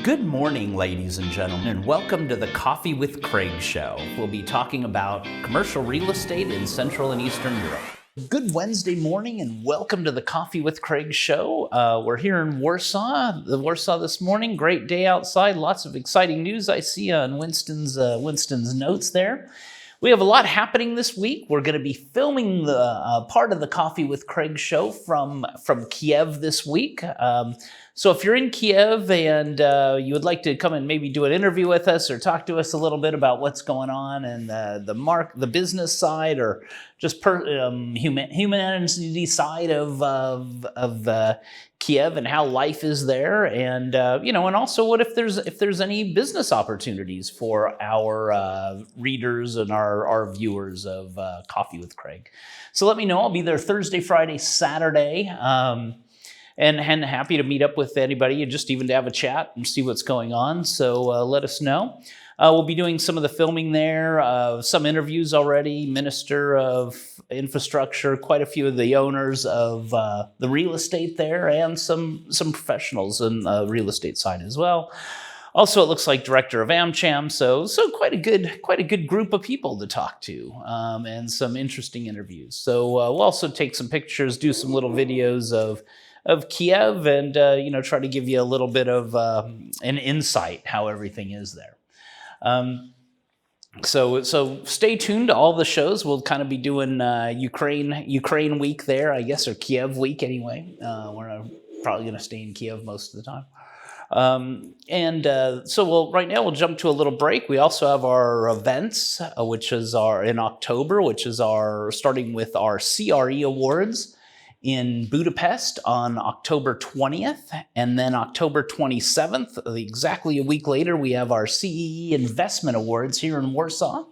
Good morning, ladies and gentlemen, and welcome to the Coffee with Craig show. We'll be talking about commercial real estate in Central and Eastern Europe. Good Wednesday morning and welcome to the Coffee with Craig show. We're here in Warsaw this morning. Great day outside. Lots of exciting news I see on Winston's notes there. We have a lot happening this week. We're going to be filming the part of the Coffee with Craig show from Kiev this week. So if you're in Kiev and you would like to come and maybe do an interview with us or talk to us a little bit about what's going on and the business side or just humanity side of Kiev and how life is there, and and also what if there's any business opportunities for our readers and our viewers of Coffee with Craig. So let me know. I'll be there Thursday, Friday, Saturday. And happy to meet up with anybody and just even to have a chat and see what's going on. So let us know. We'll be doing some of the filming there, some interviews already, Minister of Infrastructure, quite a few of the owners of the real estate there, and some professionals in the real estate side as well. Also, it looks like Director of AmCham, so quite a good group of people to talk to, and some interesting interviews. So we'll also take some pictures, do some little videos of Kiev, and try to give you a little bit of an insight how everything is there. So stay tuned to all the shows. We'll kind of be doing Ukraine week there, I guess, or Kiev week anyway. We're probably going to stay in Kiev most of the time. Right now we'll jump to a little break. We also have our events, which is in October, starting with our CRE Awards in Budapest on October 20th, and then October 27th, exactly a week later, we have our CEE Investment Awards here in Warsaw.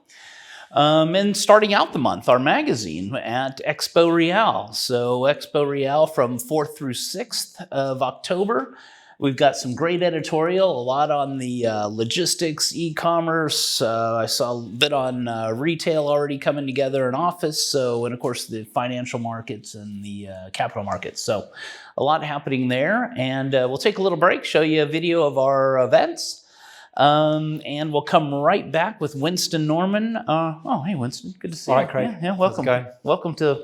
And starting out the month, our magazine at EXPO Real. So EXPO Real from 4th through 6th of October. We've got some great editorial, a lot on the logistics, e-commerce. I saw a bit on retail already coming together, and office. And of course the financial markets and the capital markets. So a lot happening there. And we'll take a little break, show you a video of our events. And we'll come right back with Winston Norman. Hey, Winston, good to see you. All right, Craig. Yeah, welcome. Welcome to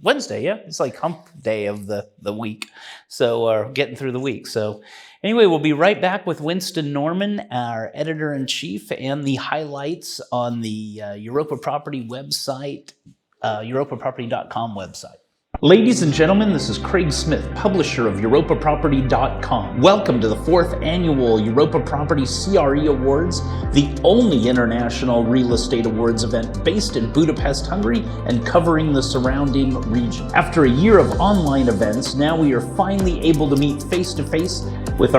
Wednesday. Yeah, it's like hump day of the week. So getting through the week. So anyway, we'll be right back with Winston Norman, our editor-in-chief, and the highlights on the Europa Property website, EuropaProperty.com website. Ladies and gentlemen, this is Craig Smith, publisher of EuropaProperty.com. Welcome to the 4th annual Europa Property CRE Awards, the only international real estate awards event based in Budapest, Hungary, and covering the surrounding region. After a year of online events, now we are finally able to meet face-to-face with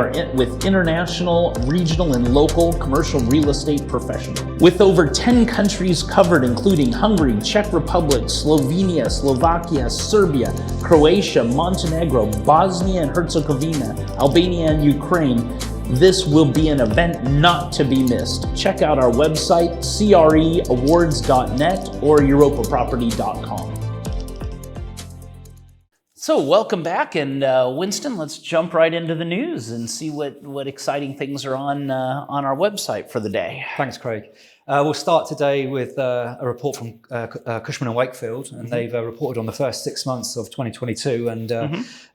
international, regional, and local commercial real estate professionals. With over 10 countries covered, including Hungary, Czech Republic, Slovenia, Slovakia, Serbia, Croatia, Montenegro, Bosnia and Herzegovina, Albania, and Ukraine, this will be an event not to be missed. Check out our website, creawards.net or EuropaProperty.com. So welcome back, and Winston, let's jump right into the news and see what exciting things are on our website for the day. Thanks, Craig. We'll start today with a report from Cushman Wakefield, and they've reported on the first 6 months of 2022, and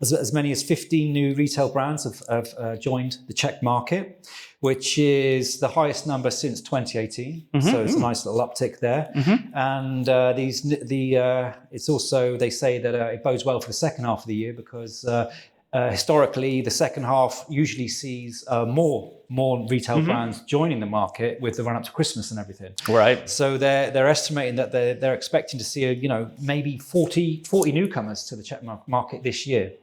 as many as 15 new retail brands have joined the Czech market, which is the highest number since 2018. So it's a nice little uptick there. And it's also, they say that it bodes well for the second half of the year because historically the second half usually sees more retail brands joining the market with the run up to Christmas and everything. Right. So they're estimating that they're expecting to see maybe 40 newcomers to the Czech market this year.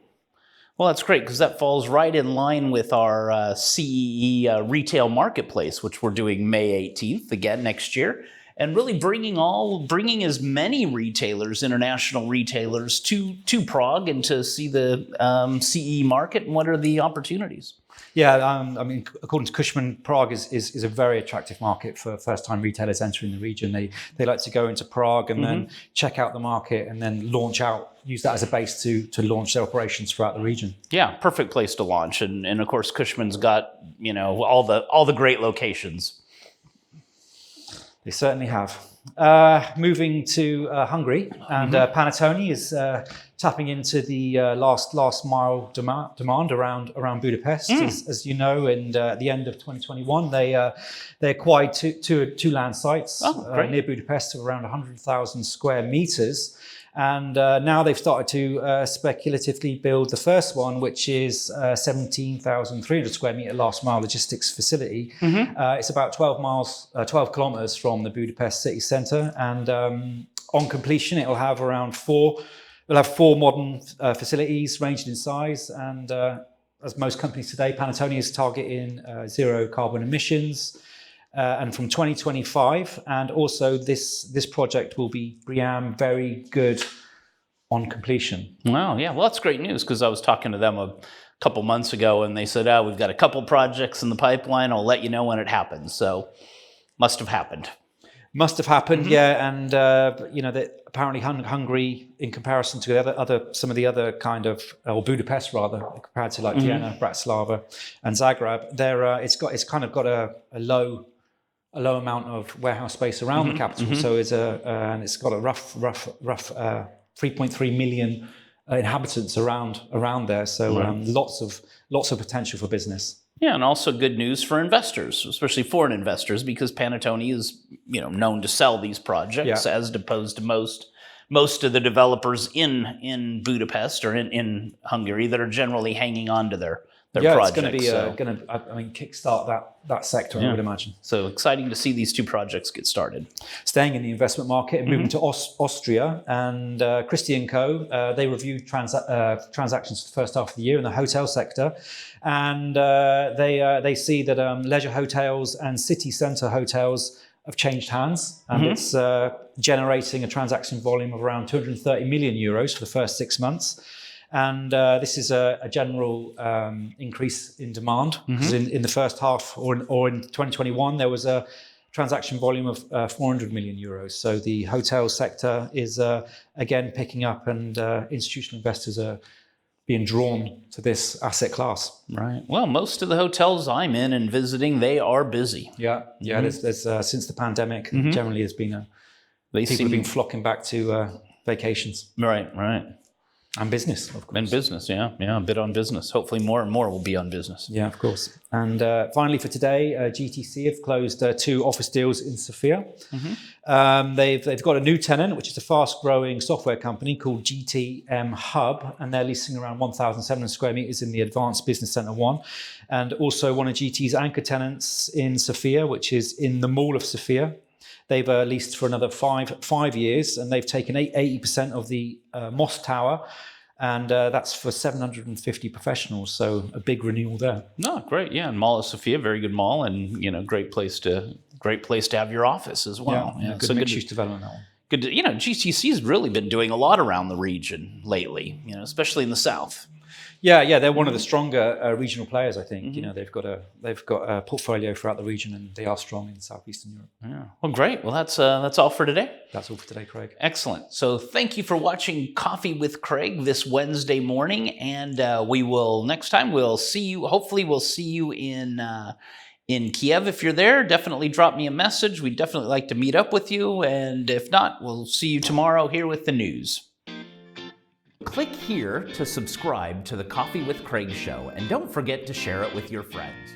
Well, that's great because that falls right in line with our CEE retail marketplace, which we're doing May 18th again next year, and really bringing as many retailers, international retailers, to Prague and to see the CEE market and what are the opportunities. Yeah, I mean, according to Cushman, Prague is a very attractive market for first-time retailers entering the region. They like to go into Prague and then check out the market and then launch out, use that as a base to launch their operations throughout the region. Yeah, perfect place to launch. And of course, Cushman's got, all the great locations. They certainly have. Moving to Hungary, and Panattoni is tapping into the last mile demand around Budapest. As you know, and at the end of 2021, they acquired two land sites near Budapest of around 100,000 square meters. And now they've started to speculatively build the first one, which is 17,300 square meter last mile logistics facility. It's about 12 kilometers from the Budapest city centre. And on completion, it'll have four modern facilities ranging in size. And as most companies today, Panattoni is targeting zero carbon emissions. And from 2025, and also this project will be BREEAM very good on completion. Wow, yeah, well, that's great news, because I was talking to them a couple months ago, and they said, we've got a couple projects in the pipeline. I'll let you know when it happens. So must have happened. Must have happened, yeah. And that apparently Hungary, in comparison to some of the other kind of, or Budapest rather, compared to like Vienna, Bratislava, and Zagreb, it's kind of got a low amount of warehouse space around the capital. So and it's got a rough 3.3 million inhabitants around there. So lots of potential for business. Yeah, and also good news for investors, especially foreign investors, because Panattoni is known to sell these projects as opposed to most of the developers in Budapest or in Hungary that are generally hanging on to their projects. It's going to kickstart that sector, I would imagine. So exciting to see these two projects get started. Staying in the investment market and moving to Austria, and Christie & Co. They reviewed transactions for the first half of the year in the hotel sector, and they see that leisure hotels and city centre hotels have changed hands, and it's generating a transaction volume of around 230 million euros for the first 6 months. And this is a general increase in demand, because in the first half or in 2021, there was a transaction volume of 400 million euros. So the hotel sector is again picking up, and institutional investors are being drawn to this asset class. Right. Well, most of the hotels I'm in and visiting, they are busy. Yeah. There's since the pandemic, generally there's been people have been flocking back to vacations. Right. And business, of course. And business, yeah, a bit on business. Hopefully more and more will be on business. Yeah, of course. And finally for today, GTC have closed 2 office deals in Sofia. They've got a new tenant, which is a fast-growing software company called GTM Hub, and they're leasing around 1,700 square meters in the Advanced Business Center 1. And also one of GT's anchor tenants in Sofia, which is in the Mall of Sofia. They've leased for another five years, and they've taken 80% of the Moss Tower, and that's for 750 professionals. So a big renewal there. No, great, yeah. And Mall of Sofia, very good mall, and great place to have your office as well. Yeah, good mixed-use development, that one. Good. GTC's really been doing a lot around the region lately. Especially in the south. Yeah, they're one of the stronger regional players, I think. They've got a portfolio throughout the region, and they are strong in southeastern Europe. Yeah. Well, great. Well, that's all for today. That's all for today, Craig. Excellent. So thank you for watching Coffee with Craig this Wednesday morning, and next time we'll see you. Hopefully, we'll see you in Kiev. If you're there, definitely drop me a message. We'd definitely like to meet up with you, and if not, we'll see you tomorrow here with the news. Click here to subscribe to the Coffee with Craig show, and don't forget to share it with your friends.